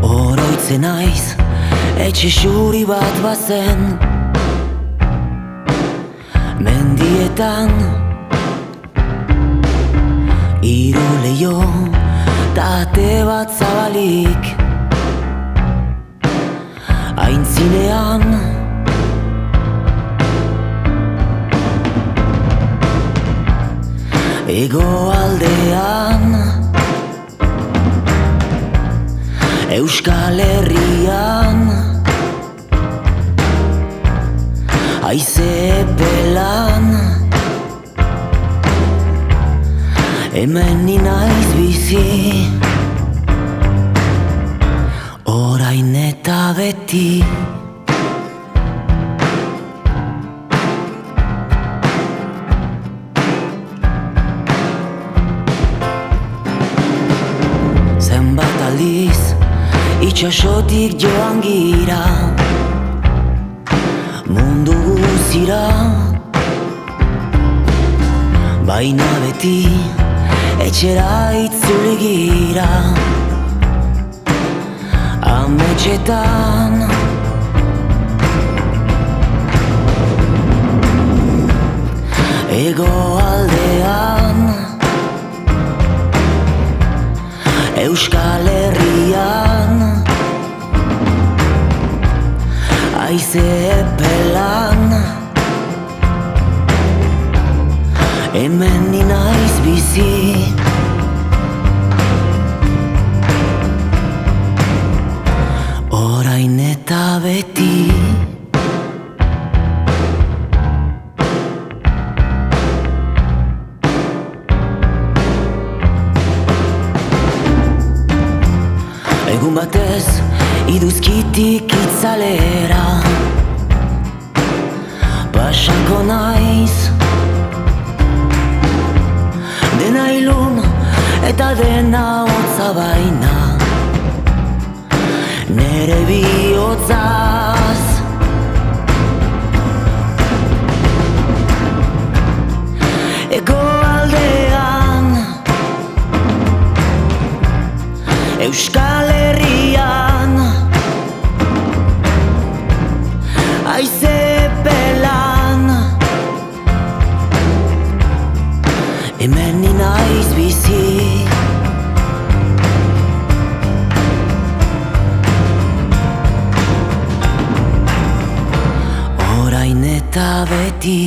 Oroitzen naiz, etxe xuri bat bazen mendietan, hiru leiho ta ate bat zabalik, aintzinean hegoaldean, Euskal Herrian, haize epelan, hemen ni naiz bizi, orain eta beti. Zenbat aldiz itxasotik joan gira mundu guzira, baina beti etxera itzuli gira ametxetan. Hegoaldean, Euskal Herrian, haize epelan, hemen ni naiz bizi, orain eta beti. Egun batez, iduzkitik itzalera pasako naiz, dena ilun eta dena hotza, baina nere bihotzaz. Hegoaldean, Euskal Herrian, haize epelan, hemen ni naiz bizi, orain eta beti.